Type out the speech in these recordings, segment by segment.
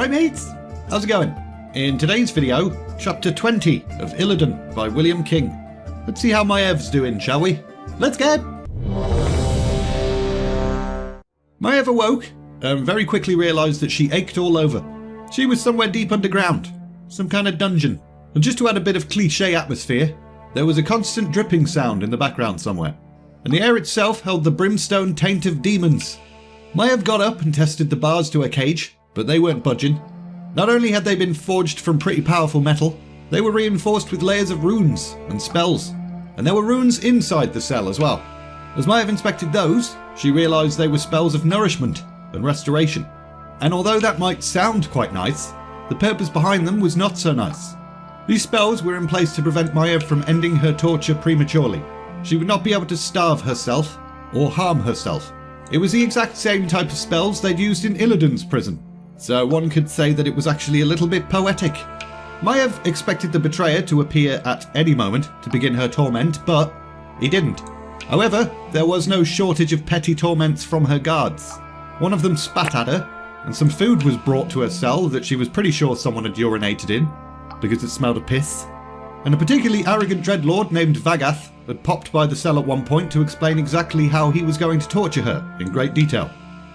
Right mates, how's it going? In today's video, chapter 20 of Illidan by William King. Let's see how Maiev's doing, shall we? Let's get! Maiev awoke and very quickly realised that she ached all over. She was somewhere deep underground, some kind of dungeon. And just to add a bit of cliché atmosphere, there was a constant dripping sound in the background somewhere. And the air itself held the brimstone taint of demons. Maiev got up and tested the bars to her cage, but they weren't budging. Not only had they been forged from pretty powerful metal, they were reinforced with layers of runes and spells. And there were runes inside the cell as well. As Maiev inspected those, she realised they were spells of nourishment and restoration. And although that might sound quite nice, the purpose behind them was not so nice. These spells were in place to prevent Maiev from ending her torture prematurely. She would not be able to starve herself or harm herself. It was the exact same type of spells they'd used in Illidan's prison, so one could say that it was actually a little bit poetic. Maiev expected the betrayer to appear at any moment to begin her torment, but he didn't. However, there was no shortage of petty torments from her guards. One of them spat at her, and some food was brought to her cell that she was pretty sure someone had urinated in, because it smelled of piss. And a particularly arrogant dreadlord named Vagath had popped by the cell at one point to explain exactly how he was going to torture her in great detail.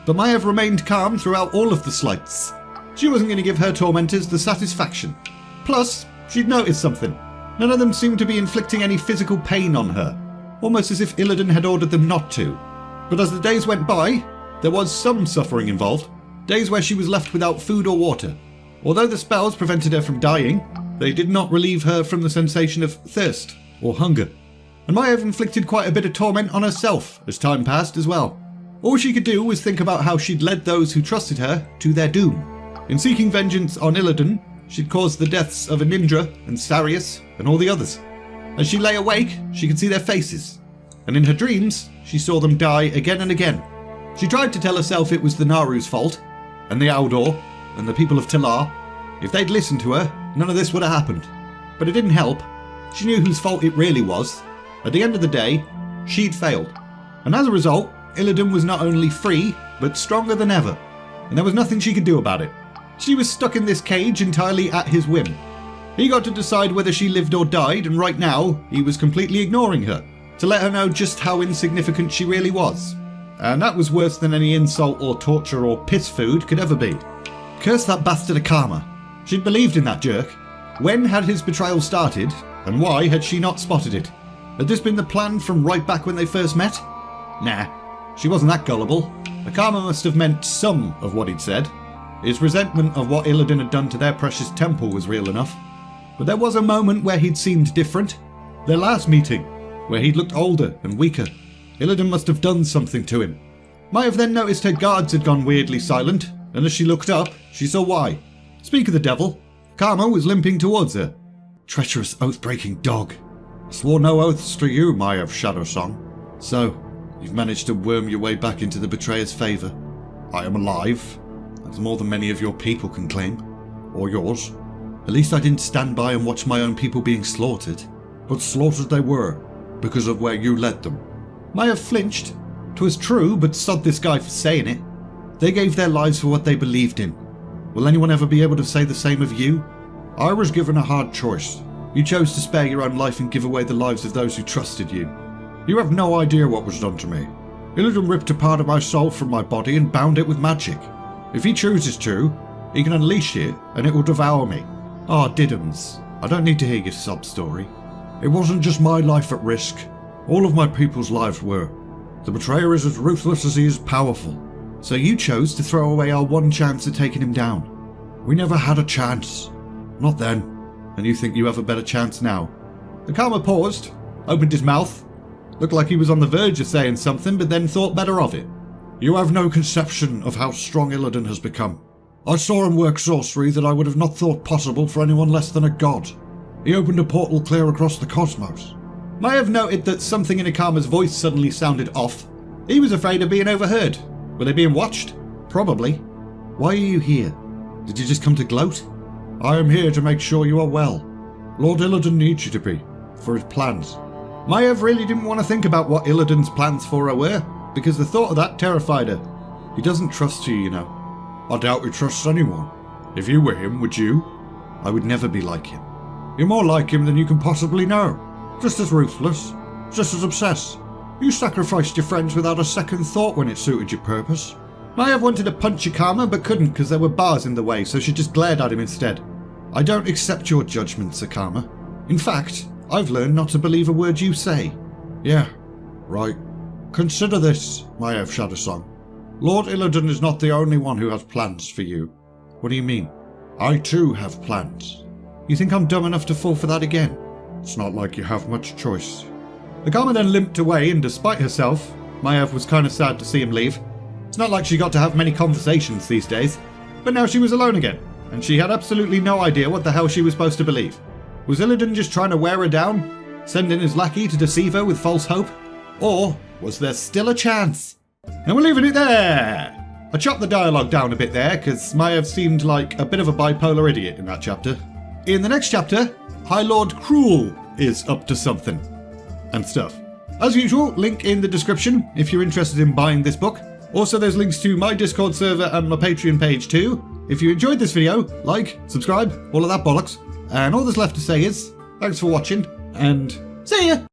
But Maiev remained calm throughout all of the slights. She wasn't going to give her tormentors the satisfaction. Plus, she'd noticed something. None of them seemed to be inflicting any physical pain on her, almost as if Illidan had ordered them not to. But as the days went by, there was some suffering involved. Days where she was left without food or water. Although the spells prevented her from dying, they did not relieve her from the sensation of thirst or hunger. And Maiev inflicted quite a bit of torment on herself as time passed as well. All she could do was think about how she'd led those who trusted her to their doom. In seeking vengeance on Illidan, she'd caused the deaths of Anindra and Sarius and all the others. As she lay awake, she could see their faces. And in her dreams, she saw them die again and again. She tried to tell herself it was the Naru's fault, and the Aldor, and the people of Talar. If they'd listened to her, none of this would have happened. But it didn't help. She knew whose fault it really was. At the end of the day, she'd failed. And as a result, Illidan was not only free, but stronger than ever. And there was nothing she could do about it. She was stuck in this cage entirely at his whim. He got to decide whether she lived or died, and right now, he was completely ignoring her, to let her know just how insignificant she really was. And that was worse than any insult or torture or piss food could ever be. Curse that bastard Akama. She'd believed in that jerk. When had his betrayal started, and why had she not spotted it? Had this been the plan from right back when they first met? Nah, she wasn't that gullible. Akama must have meant some of what he'd said. His resentment of what Illidan had done to their precious temple was real enough. But there was a moment where he'd seemed different. Their last meeting, where he'd looked older and weaker. Illidan must have done something to him. Maiev then noticed her guards had gone weirdly silent, and as she looked up, she saw why. Speak of the devil, Akama was limping towards her. Treacherous oath-breaking dog. I swore no oaths to you, Maiev Shadowsong. So, you've managed to worm your way back into the betrayer's favour. I am alive. That's more than many of your people can claim. Or yours. At least I didn't stand by and watch my own people being slaughtered. But slaughtered they were, because of where you led them. Maiev flinched. 'Twas true, but sod this guy for saying it. They gave their lives for what they believed in. Will anyone ever be able to say the same of you? I was given a hard choice. You chose to spare your own life and give away the lives of those who trusted you. You have no idea what was done to me. Illidan ripped a part of my soul from my body and bound it with magic. If he chooses to, he can unleash it and it will devour me. Ah, Diddums, I don't need to hear your sob story. It wasn't just my life at risk. All of my people's lives were. The betrayer is as ruthless as he is powerful. So you chose to throw away our one chance at taking him down. We never had a chance. Not then. And you think you have a better chance now? Akama paused, opened his mouth, looked like he was on the verge of saying something, but then thought better of it. You have no conception of how strong Illidan has become. I saw him work sorcery that I would have not thought possible for anyone less than a god. He opened a portal clear across the cosmos. Maiev noted that something in Akama's voice suddenly sounded off. He was afraid of being overheard. Were they being watched? Probably. Why are you here? Did you just come to gloat? I am here to make sure you are well. Lord Illidan needs you to be, for his plans. Maiev really didn't want to think about what Illidan's plans for her were, because the thought of that terrified her. He doesn't trust you, you know. I doubt he trusts anyone. If you were him, would you? I would never be like him. You're more like him than you can possibly know. Just as ruthless, just as obsessed. You sacrificed your friends without a second thought when it suited your purpose. Maiev wanted to punch Akama but couldn't because there were bars in the way, so she just glared at him instead. I don't accept your judgments, Akama. In fact, I've learned not to believe a word you say. Yeah, right. Consider this, Maiev Shadowsong. Lord Illidan is not the only one who has plans for you. What do you mean? I too have plans. You think I'm dumb enough to fall for that again? It's not like you have much choice. Akama then limped away, and despite herself, Maiev was kind of sad to see him leave. It's not like she got to have many conversations these days, but now she was alone again, and she had absolutely no idea what the hell she was supposed to believe. Was Illidan just trying to wear her down? Send in his lackey to deceive her with false hope? Or was there still a chance? And we're leaving it there! I chopped the dialogue down a bit there, because Maiev seemed like a bit of a bipolar idiot in that chapter. In the next chapter, High Lord Cruel is up to something. And stuff. As usual, link in the description if you're interested in buying this book. Also, there's links to my Discord server and my Patreon page too. If you enjoyed this video, like, subscribe, all of that bollocks. And all there's left to say is, thanks for watching, and see ya!